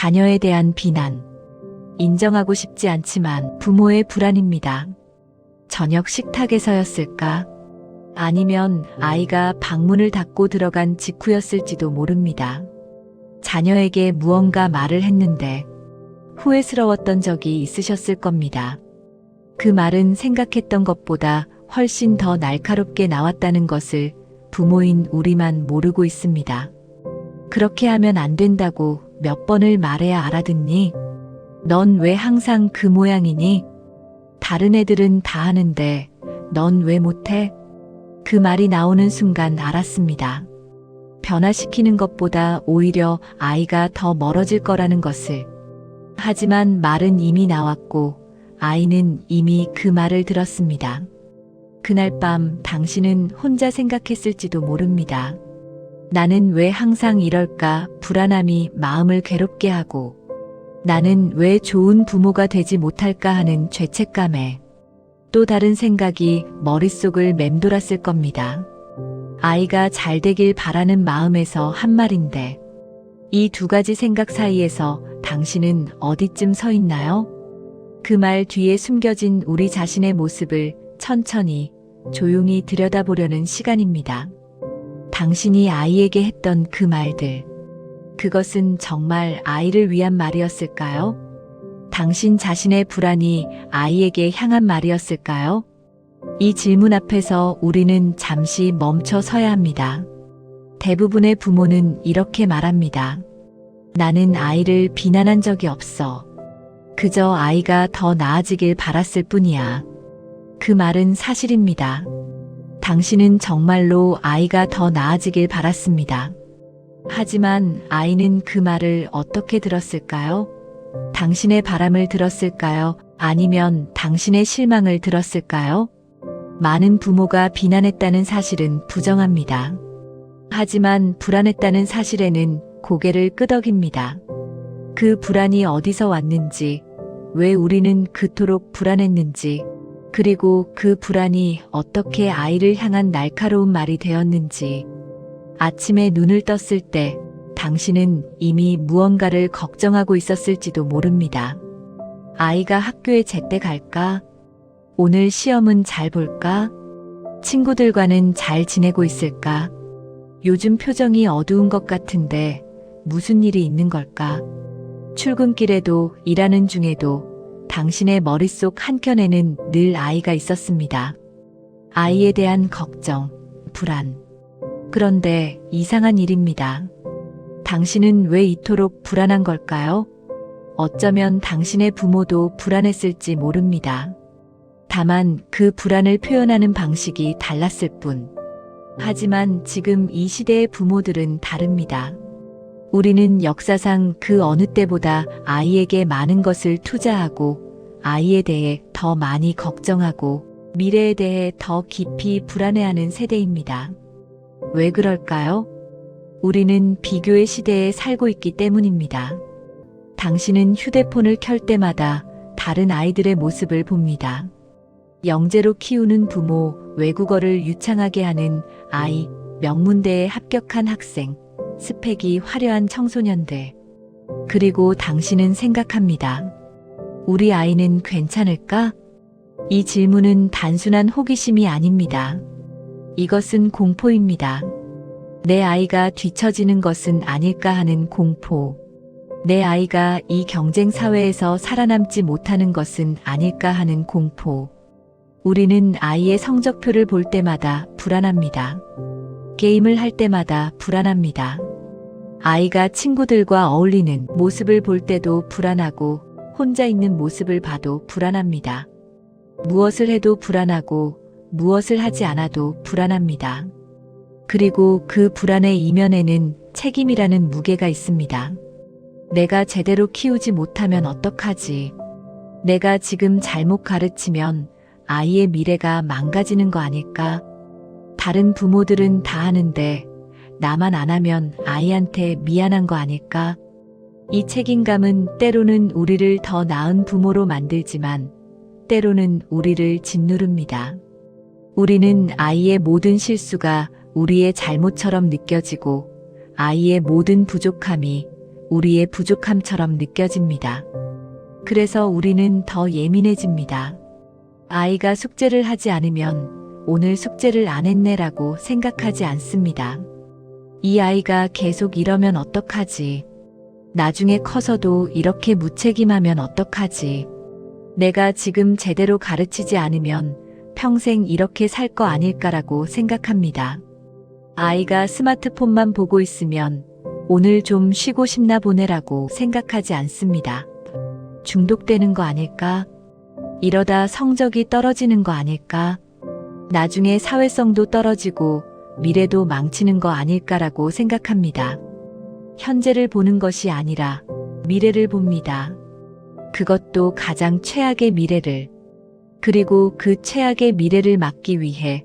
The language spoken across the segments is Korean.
자녀에 대한 비난. 인정하고 싶지 않지만 부모의 불안입니다. 저녁 식탁에서였을까? 아니면 아이가 방문을 닫고 들어간 직후였을지도 모릅니다. 자녀에게 무언가 말을 했는데 후회스러웠던 적이 있으셨을 겁니다. 그 말은 생각했던 것보다 훨씬 더 날카롭게 나왔다는 것을 부모인 우리만 모르고 있습니다. 그렇게 하면 안 된다고 몇 번을 말해야 알아듣니? 넌 왜 항상 그 모양이니? 다른 애들은 다 하는데 넌 왜 못해? 그 말이 나오는 순간 알았습니다. 변화시키는 것보다 오히려 아이가 더 멀어질 거라는 것을. 하지만 말은 이미 나왔고 아이는 이미 그 말을 들었습니다. 그날 밤 당신은 혼자 생각했을지도 모릅니다. 나는 왜 항상 이럴까 불안함이 마음을 괴롭게 하고 나는 왜 좋은 부모가 되지 못할까 하는 죄책감에 또 다른 생각이 머릿속을 맴돌았을 겁니다. 아이가 잘 되길 바라는 마음에서 한 말인데 이 두 가지 생각 사이에서 당신은 어디쯤 서 있나요? 그 말 뒤에 숨겨진 우리 자신의 모습을 천천히 조용히 들여다보려는 시간입니다. 당신이 아이에게 했던 그 말들, 그것은 정말 아이를 위한 말이었을까요? 당신 자신의 불안이 아이에게 향한 말이었을까요? 이 질문 앞에서 우리는 잠시 멈춰 서야 합니다. 대부분의 부모는 이렇게 말합니다. 나는 아이를 비난한 적이 없어. 그저 아이가 더 나아지길 바랐을 뿐이야. 그 말은 사실입니다. 당신은 정말로 아이가 더 나아지길 바랐습니다. 하지만 아이는 그 말을 어떻게 들었을까요? 당신의 바람을 들었을까요? 아니면 당신의 실망을 들었을까요? 많은 부모가 비난했다는 사실은 부정합니다. 하지만 불안했다는 사실에는 고개를 끄덕입니다. 그 불안이 어디서 왔는지, 왜 우리는 그토록 불안했는지, 그리고 그 불안이 어떻게 아이를 향한 날카로운 말이 되었는지, 아침에 눈을 떴을 때 당신은 이미 무언가를 걱정하고 있었을지도 모릅니다. 아이가 학교에 제때 갈까? 오늘 시험은 잘 볼까? 친구들과는 잘 지내고 있을까? 요즘 표정이 어두운 것 같은데 무슨 일이 있는 걸까? 출근길에도 일하는 중에도 당신의 머릿속 한켠에는 늘 아이가 있었습니다. 아이에 대한 걱정, 불안. 그런데 이상한 일입니다. 당신은 왜 이토록 불안한 걸까요? 어쩌면 당신의 부모도 불안했을지 모릅니다. 다만 그 불안을 표현하는 방식이 달랐을 뿐. 하지만 지금 이 시대의 부모들은 다릅니다. 우리는 역사상 그 어느 때보다 아이에게 많은 것을 투자하고 아이에 대해 더 많이 걱정하고 미래에 대해 더 깊이 불안해하는 세대입니다. 왜 그럴까요? 우리는 비교의 시대에 살고 있기 때문입니다. 당신은 휴대폰을 켤 때마다 다른 아이들의 모습을 봅니다. 영재로 키우는 부모, 외국어를 유창하게 하는 아이, 명문대에 합격한 학생, 스펙이 화려한 청소년들. 그리고 당신은 생각합니다. 우리 아이는 괜찮을까? 이 질문은 단순한 호기심이 아닙니다. 이것은 공포입니다. 내 아이가 뒤처지는 것은 아닐까 하는 공포. 내 아이가 이 경쟁 사회에서 살아남지 못하는 것은 아닐까 하는 공포. 우리는 아이의 성적표를 볼 때마다 불안합니다. 게임을 할 때마다 불안합니다. 아이가 친구들과 어울리는 모습을 볼 때도 불안하고 혼자 있는 모습을 봐도 불안합니다. 무엇을 해도 불안하고 무엇을 하지 않아도 불안합니다. 그리고 그 불안의 이면에는 책임이라는 무게가 있습니다. 내가 제대로 키우지 못하면 어떡하지? 내가 지금 잘못 가르치면 아이의 미래가 망가지는 거 아닐까? 다른 부모들은 다 하는데 나만 안 하면 아이한테 미안한 거 아닐까? 이 책임감은 때로는 우리를 더 나은 부모로 만들지만 때로는 우리를 짓누릅니다. 우리는 아이의 모든 실수가 우리의 잘못처럼 느껴지고 아이의 모든 부족함이 우리의 부족함처럼 느껴집니다. 그래서 우리는 더 예민해집니다. 아이가 숙제를 하지 않으면 오늘 숙제를 안 했네라고 생각하지 않습니다. 이 아이가 계속 이러면 어떡하지? 나중에 커서도 이렇게 무책임하면 어떡하지? 내가 지금 제대로 가르치지 않으면 평생 이렇게 살 거 아닐까라고 생각합니다. 아이가 스마트폰만 보고 있으면 오늘 좀 쉬고 싶나 보네라고 생각하지 않습니다. 중독되는 거 아닐까? 이러다 성적이 떨어지는 거 아닐까? 나중에 사회성도 떨어지고 미래도 망치는 거 아닐까라고 생각합니다. 현재를 보는 것이 아니라 미래를 봅니다. 그것도 가장 최악의 미래를. 그리고 그 최악의 미래를 막기 위해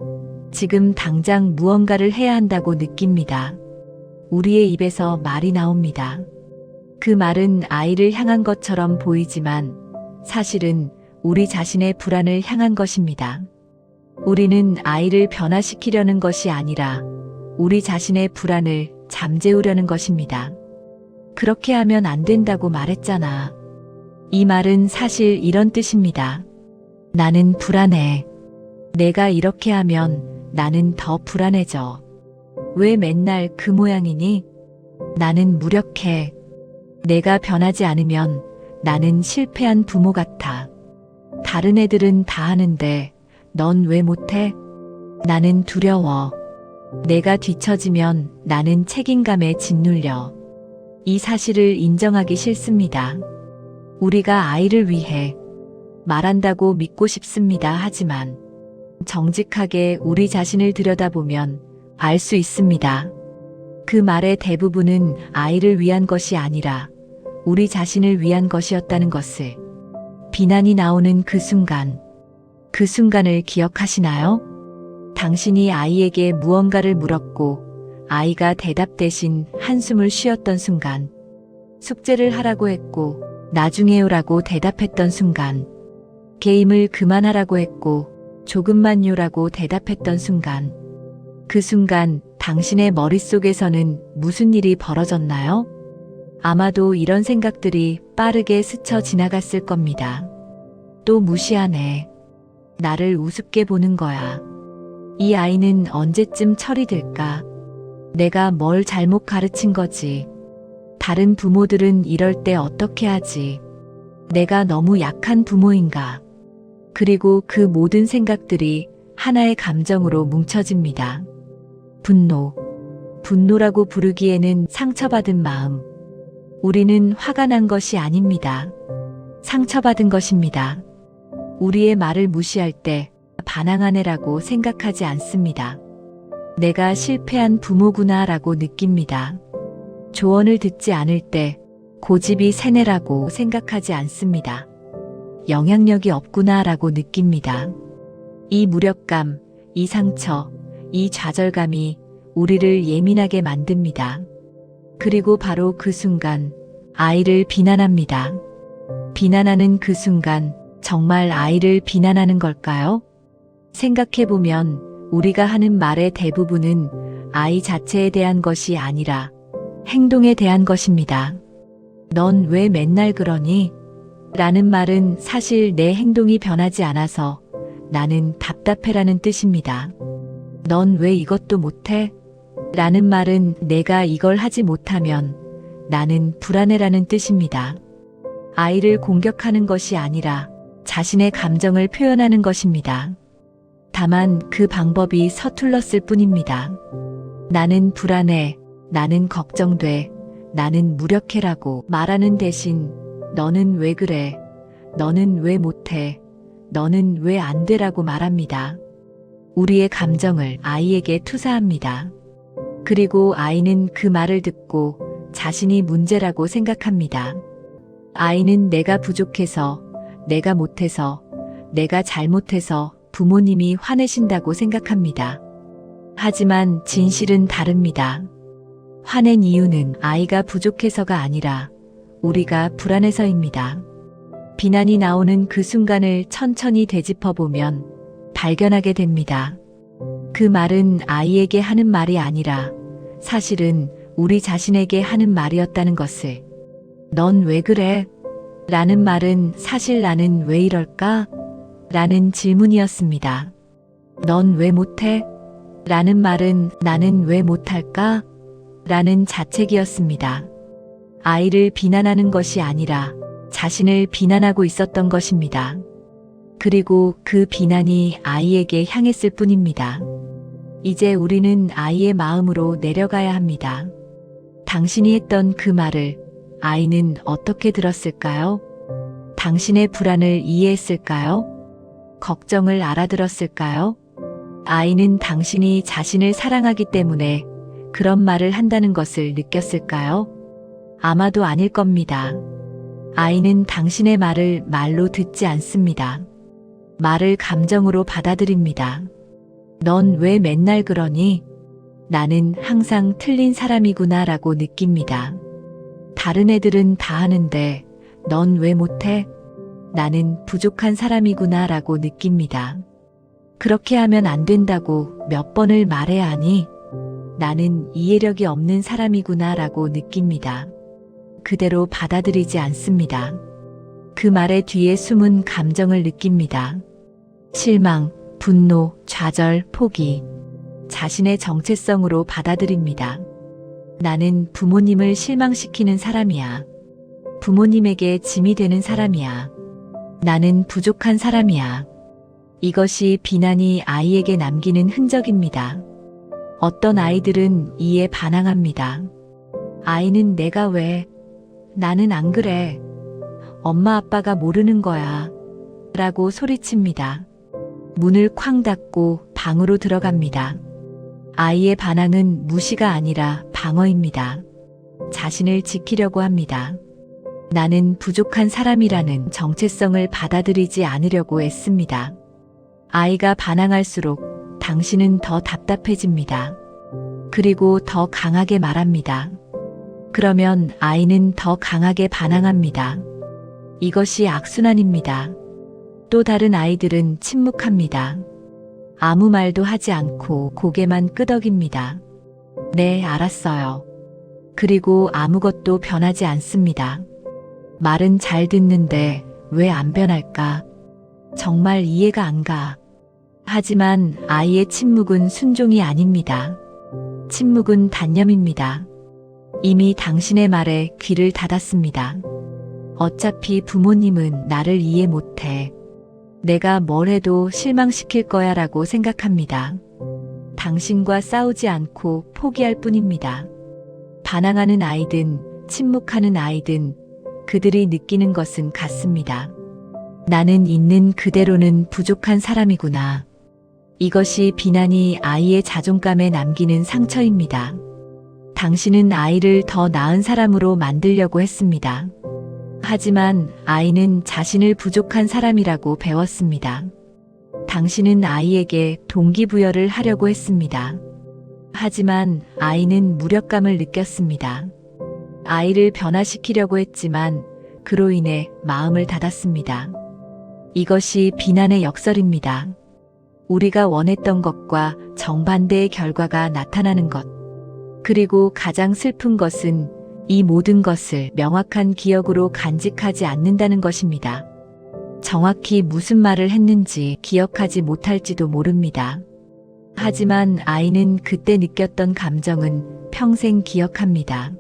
지금 당장 무언가를 해야 한다고 느낍니다. 우리의 입에서 말이 나옵니다. 그 말은 아이를 향한 것처럼 보이지만 사실은 우리 자신의 불안을 향한 것입니다. 우리는 아이를 변화시키려는 것이 아니라 우리 자신의 불안을 잠재우려는 것입니다. 그렇게 하면 안 된다고 말했잖아. 이 말은 사실 이런 뜻입니다. 나는 불안해. 내가 이렇게 하면 나는 더 불안해져. 왜 맨날 그 모양이니? 나는 무력해. 내가 변하지 않으면 나는 실패한 부모 같아. 다른 애들은 다 하는데 넌 왜 못해? 나는 두려워. 내가 뒤처지면 나는 책임감에 짓눌려. 이 사실을 인정하기 싫습니다. 우리가 아이를 위해 말한다고 믿고 싶습니다. 하지만 정직하게 우리 자신을 들여다보면 알 수 있습니다. 그 말의 대부분은 아이를 위한 것이 아니라 우리 자신을 위한 것이었다는 것을. 비난이 나오는 그 순간을 기억하시나요? 당신이 아이에게 무언가를 물었고 아이가 대답 대신 한숨을 쉬었던 순간, 숙제를 하라고 했고 나중에요라고 대답했던 순간, 게임을 그만하라고 했고 조금만요라고 대답했던 순간, 그 순간 당신의 머릿속에서는 무슨 일이 벌어졌나요? 아마도 이런 생각들이 빠르게 스쳐 지나갔을 겁니다. 또 무시하네. 나를 우습게 보는 거야. 이 아이는 언제쯤 철이 들까? 내가 뭘 잘못 가르친 거지? 다른 부모들은 이럴 때 어떻게 하지? 내가 너무 약한 부모인가? 그리고 그 모든 생각들이 하나의 감정으로 뭉쳐집니다. 분노라고 부르기에는 상처받은 마음. 우리는 화가 난 것이 아닙니다. 상처받은 것입니다. 우리의 말을 무시할 때 반항하네라고 생각하지 않습니다. 내가 실패한 부모구나라고 느낍니다. 조언을 듣지 않을 때 고집이 세네라고 생각하지 않습니다. 영향력이 없구나라고 느낍니다. 이 무력감, 이 상처, 이 좌절감이 우리를 예민하게 만듭니다. 그리고 바로 그 순간 아이를 비난합니다. 비난하는 그 순간 정말 아이를 비난하는 걸까요? 생각해보면 우리가 하는 말의 대부분은 아이 자체에 대한 것이 아니라 행동에 대한 것입니다. 넌 왜 맨날 그러니? 라는 말은 사실 내 행동이 변하지 않아서 나는 답답해라는 뜻입니다. 넌 왜 이것도 못해? 라는 말은 내가 이걸 하지 못하면 나는 불안해라는 뜻입니다. 아이를 공격하는 것이 아니라 자신의 감정을 표현하는 것입니다. 다만 그 방법이 서툴렀을 뿐입니다. 나는 불안해, 나는 걱정돼, 나는 무력해라고 말하는 대신 너는 왜 그래, 너는 왜 못해, 너는 왜 안 돼라고 말합니다. 우리의 감정을 아이에게 투사합니다. 그리고 아이는 그 말을 듣고 자신이 문제라고 생각합니다. 아이는 내가 부족해서, 내가 못해서, 내가 잘못해서 부모님이 화내신다고 생각합니다. 하지만 진실은 다릅니다. 화낸 이유는 아이가 부족해서가 아니라 우리가 불안해서입니다. 비난이 나오는 그 순간을 천천히 되짚어보면 발견하게 됩니다. 그 말은 아이에게 하는 말이 아니라 사실은 우리 자신에게 하는 말이었다는 것을. 넌 왜 그래? 라는 말은 사실 나는 왜 이럴까? 라는 질문이었습니다. 넌 왜 못해? 라는 말은 나는 왜 못할까? 라는 자책이었습니다. 아이를 비난하는 것이 아니라 자신을 비난하고 있었던 것입니다. 그리고 그 비난이 아이에게 향했을 뿐입니다. 이제 우리는 아이의 마음으로 내려가야 합니다. 당신이 했던 그 말을 아이는 어떻게 들었을까요? 당신의 불안을 이해했을까요? 걱정을 알아들었을까요? 아이는 당신이 자신을 사랑하기 때문에 그런 말을 한다는 것을 느꼈을까요? 아마도 아닐 겁니다. 아이는 당신의 말을 말로 듣지 않습니다. 말을 감정으로 받아들입니다. 넌 왜 맨날 그러니? 나는 항상 틀린 사람이구나 라고 느낍니다. 다른 애들은 다 하는데 넌 왜 못해? 나는 부족한 사람이구나 라고 느낍니다. 그렇게 하면 안 된다고 몇 번을 말해야 하니? 나는 이해력이 없는 사람이구나 라고 느낍니다. 그대로 받아들이지 않습니다. 그 말의 뒤에 숨은 감정을 느낍니다. 실망, 분노, 좌절, 포기. 자신의 정체성으로 받아들입니다. 나는 부모님을 실망시키는 사람이야. 부모님에게 짐이 되는 사람이야. 나는 부족한 사람이야. 이것이 비난이 아이에게 남기는 흔적입니다. 어떤 아이들은 이에 반항합니다. 아이는 내가 왜? 나는 안 그래. 엄마 아빠가 모르는 거야. 라고 소리칩니다. 문을 쾅 닫고 방으로 들어갑니다. 아이의 반항은 무시가 아니라 방어입니다. 자신을 지키려고 합니다. 나는 부족한 사람이라는 정체성을 받아들이지 않으려고 애씁니다. 아이가 반항할수록 당신은 더 답답해집니다. 그리고 더 강하게 말합니다. 그러면 아이는 더 강하게 반항합니다. 이것이 악순환입니다. 또 다른 아이들은 침묵합니다. 아무 말도 하지 않고 고개만 끄덕입니다. 네, 알았어요. 그리고 아무것도 변하지 않습니다. 말은 잘 듣는데 왜 안 변할까? 정말 이해가 안 가. 하지만 아이의 침묵은 순종이 아닙니다. 침묵은 단념입니다. 이미 당신의 말에 귀를 닫았습니다. 어차피 부모님은 나를 이해 못해. 내가 뭘 해도 실망시킬 거야 라고 생각합니다. 당신과 싸우지 않고 포기할 뿐입니다. 반항하는 아이든 침묵하는 아이든 그들이 느끼는 것은 같습니다. 나는 있는 그대로는 부족한 사람이구나. 이것이 비난이 아이의 자존감에 남기는 상처입니다. 당신은 아이를 더 나은 사람으로 만들려고 했습니다. 하지만 아이는 자신을 부족한 사람이라고 배웠습니다. 당신은 아이에게 동기부여를 하려고 했습니다. 하지만 아이는 무력감을 느꼈습니다. 아이를 변화시키려고 했지만 그로 인해 마음을 닫았습니다. 이것이 비난의 역설입니다. 우리가 원했던 것과 정반대의 결과가 나타나는 것. 그리고 가장 슬픈 것은 이 모든 것을 명확한 기억으로 간직하지 않는다는 것입니다. 정확히 무슨 말을 했는지 기억하지 못할지도 모릅니다. 하지만 아이는 그때 느꼈던 감정은 평생 기억합니다.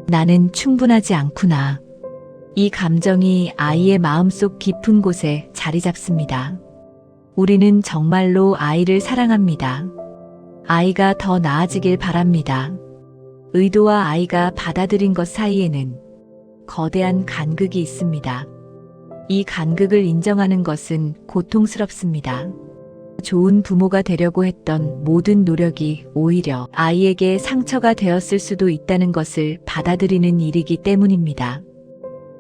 나는 충분하지 않구나. 이 감정이 아이의 마음속 깊은 곳에 자리 잡습니다. 우리는 정말로 아이를 사랑합니다. 아이가 더 나아지길 바랍니다. 의도와 아이가 받아들인 것 사이에는 거대한 간극이 있습니다. 이 간극을 인정하는 것은 고통스럽습니다. 좋은 부모가 되려고 했던 모든 노력이 오히려 아이에게 상처가 되었을 수도 있다는 것을 받아들이는 일이기 때문입니다.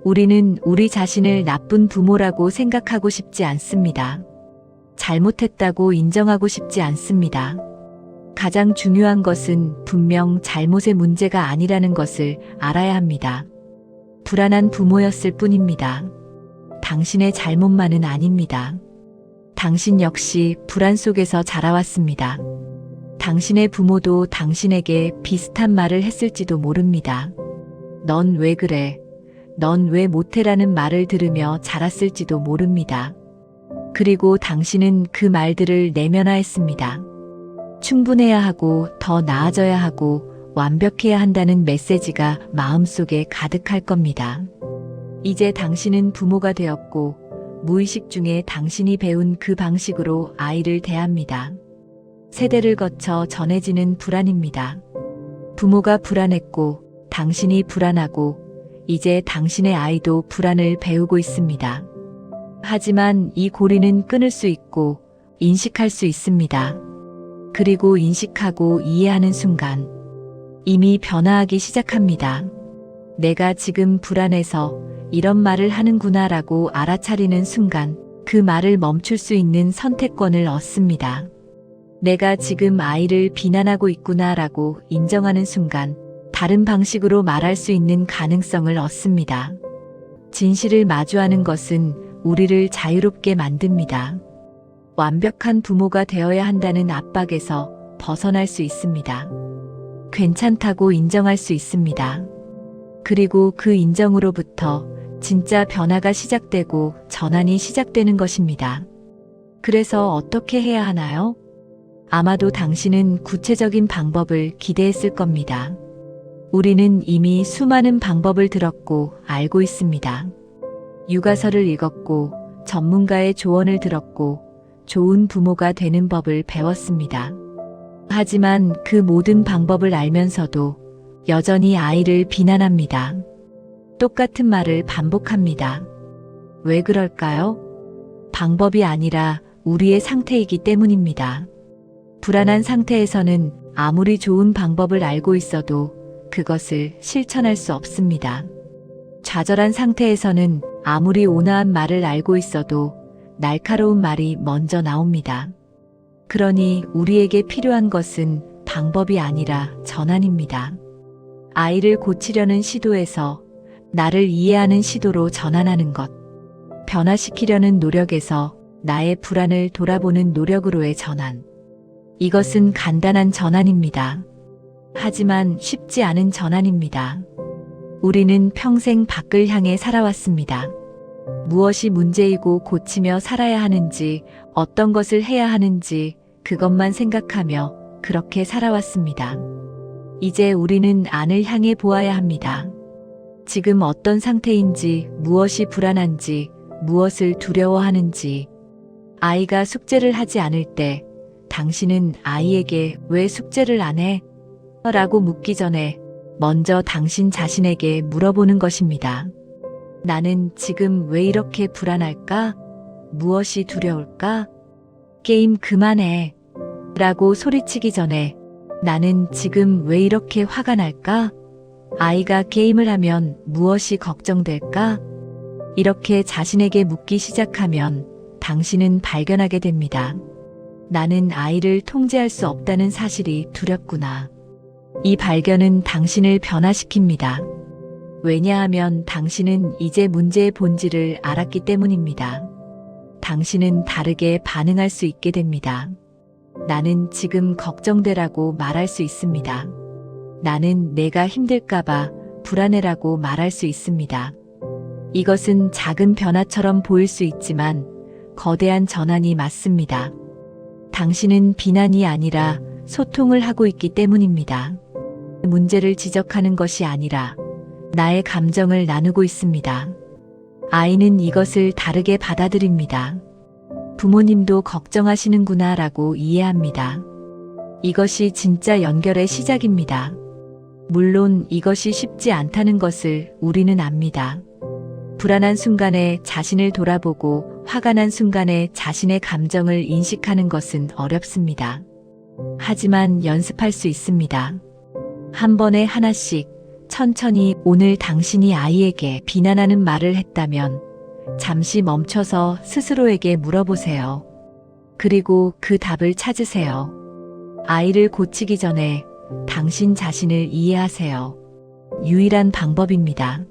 우리는 우리 자신을 나쁜 부모라고 생각하고 싶지 않습니다. 잘못했다고 인정하고 싶지 않습니다. 가장 중요한 것은 분명 잘못의 문제가 아니라는 것을 알아야 합니다. 불안한 부모였을 뿐입니다. 당신의 잘못만은 아닙니다. 당신 역시 불안 속에서 자라왔습니다. 당신의 부모도 당신에게 비슷한 말을 했을지도 모릅니다. 넌 왜 그래? 넌 왜 못해라는 말을 들으며 자랐을지도 모릅니다. 그리고 당신은 그 말들을 내면화했습니다. 충분해야 하고 더 나아져야 하고 완벽해야 한다는 메시지가 마음속에 가득할 겁니다. 이제 당신은 부모가 되었고 무의식 중에 당신이 배운 그 방식으로 아이를 대합니다. 세대를 거쳐 전해지는 불안입니다. 부모가 불안했고 당신이 불안하고 이제 당신의 아이도 불안을 배우고 있습니다. 하지만 이 고리는 끊을 수 있고 인식할 수 있습니다. 그리고 인식하고 이해하는 순간 이미 변화하기 시작합니다. 내가 지금 불안해서 이런 말을 하는구나라고 알아차리는 순간 그 말을 멈출 수 있는 선택권을 얻습니다. 내가 지금 아이를 비난하고 있구나라고 인정하는 순간 다른 방식으로 말할 수 있는 가능성을 얻습니다. 진실을 마주하는 것은 우리를 자유롭게 만듭니다. 완벽한 부모가 되어야 한다는 압박에서 벗어날 수 있습니다. 괜찮다고 인정할 수 있습니다. 그리고 그 인정으로부터 진짜 변화가 시작되고 전환이 시작되는 것입니다. 그래서 어떻게 해야 하나요? 아마도 당신은 구체적인 방법을 기대했을 겁니다. 우리는 이미 수많은 방법을 들었고 알고 있습니다. 육아서를 읽었고 전문가의 조언을 들었고 좋은 부모가 되는 법을 배웠습니다. 하지만 그 모든 방법을 알면서도 여전히 아이를 비난합니다. 똑같은 말을 반복합니다. 왜 그럴까요? 방법이 아니라 우리의 상태이기 때문입니다. 불안한 상태에서는 아무리 좋은 방법을 알고 있어도 그것을 실천할 수 없습니다. 좌절한 상태에서는 아무리 온화한 말을 알고 있어도 날카로운 말이 먼저 나옵니다. 그러니 우리에게 필요한 것은 방법이 아니라 전환입니다. 아이를 고치려는 시도에서 나를 이해하는 시도로 전환하는 것. 변화시키려는 노력에서 나의 불안을 돌아보는 노력으로의 전환. 이것은 간단한 전환입니다. 하지만 쉽지 않은 전환입니다. 우리는 평생 밖을 향해 살아왔습니다. 무엇이 문제이고 고치며 살아야 하는지, 어떤 것을 해야 하는지 그것만 생각하며 그렇게 살아왔습니다. 이제 우리는 안을 향해 보아야 합니다. 지금 어떤 상태인지, 무엇이 불안한지, 무엇을 두려워하는지. 아이가 숙제를 하지 않을 때 당신은 아이에게 왜 숙제를 안 해? 라고 묻기 전에 먼저 당신 자신에게 물어보는 것입니다. 나는 지금 왜 이렇게 불안할까? 무엇이 두려울까? 게임 그만해. 라고 소리치기 전에 나는 지금 왜 이렇게 화가 날까? 아이가 게임을 하면 무엇이 걱정될까? 이렇게 자신에게 묻기 시작하면 당신은 발견하게 됩니다. 나는 아이를 통제할 수 없다는 사실이 두렵구나. 이 발견은 당신을 변화시킵니다. 왜냐하면 당신은 이제 문제의 본질을 알았기 때문입니다. 당신은 다르게 반응할 수 있게 됩니다. 나는 지금 걱정되라고 말할 수 있습니다. 나는 내가 힘들까봐 불안해라고 말할 수 있습니다. 이것은 작은 변화처럼 보일 수 있지만 거대한 전환이 맞습니다. 당신은 비난이 아니라 소통을 하고 있기 때문입니다. 문제를 지적하는 것이 아니라 나의 감정을 나누고 있습니다. 아이는 이것을 다르게 받아들입니다. 부모님도 걱정하시는구나 라고 이해합니다. 이것이 진짜 연결의 시작입니다. 물론 이것이 쉽지 않다는 것을 우리는 압니다. 불안한 순간에 자신을 돌아보고 화가 난 순간에 자신의 감정을 인식하는 것은 어렵습니다. 하지만 연습할 수 있습니다. 한 번에 하나씩 천천히. 오늘 당신이 아이에게 비난하는 말을 했다면 잠시 멈춰서 스스로에게 물어보세요. 그리고 그 답을 찾으세요. 아이를 고치기 전에 당신 자신을 이해하세요. 유일한 방법입니다.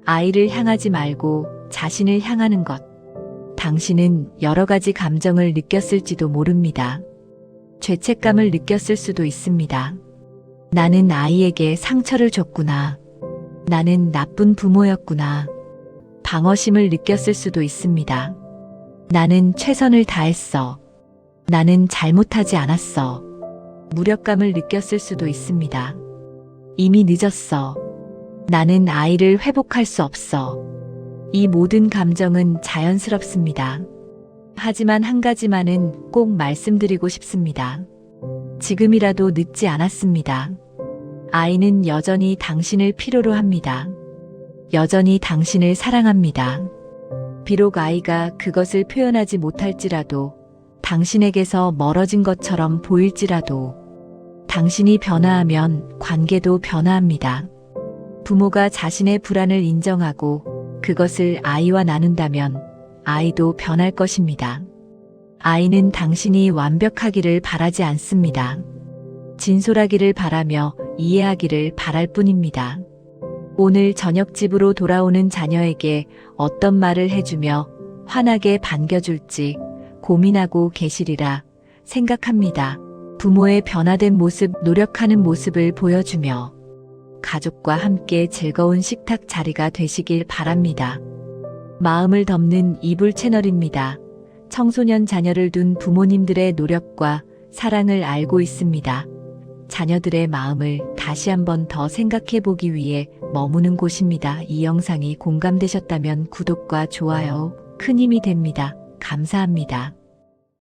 아이를 향하지 말고 자신을 향하는 것. 당신은 여러 가지 감정을 느꼈을지도 모릅니다. 죄책감을 느꼈을 수도 있습니다. 나는 아이에게 상처를 줬구나. 나는 나쁜 부모였구나. 방어심을 느꼈을 수도 있습니다. 나는 최선을 다했어. 나는 잘못하지 않았어. 무력감을 느꼈을 수도 있습니다. 이미 늦었어. 나는 아이를 회복할 수 없어. 이 모든 감정은 자연스럽습니다. 하지만 한 가지만은 꼭 말씀드리고 싶습니다. 지금이라도 늦지 않았습니다. 아이는 여전히 당신을 필요로 합니다. 여전히 당신을 사랑합니다. 비록 아이가 그것을 표현하지 못할지라도, 당신에게서 멀어진 것처럼 보일지라도, 당신이 변화하면 관계도 변화합니다. 부모가 자신의 불안을 인정하고 그것을 아이와 나눈다면 아이도 변할 것입니다. 아이는 당신이 완벽하기를 바라지 않습니다. 진솔하기를 바라며 이해하기를 바랄 뿐입니다. 오늘 저녁 집으로 돌아오는 자녀에게 어떤 말을 해주며 환하게 반겨줄지 고민하고 계시리라 생각합니다. 부모의 변화된 모습, 노력하는 모습을 보여주며 가족과 함께 즐거운 식탁 자리가 되시길 바랍니다. 마음을 덮는 이불 채널입니다. 청소년 자녀를 둔 부모님들의 노력과 사랑을 알고 있습니다. 자녀들의 마음을 다시 한번 더 생각해 보기 위해 머무는 곳입니다. 이 영상이 공감되셨다면 구독과 좋아요 큰 힘이 됩니다. 감사합니다.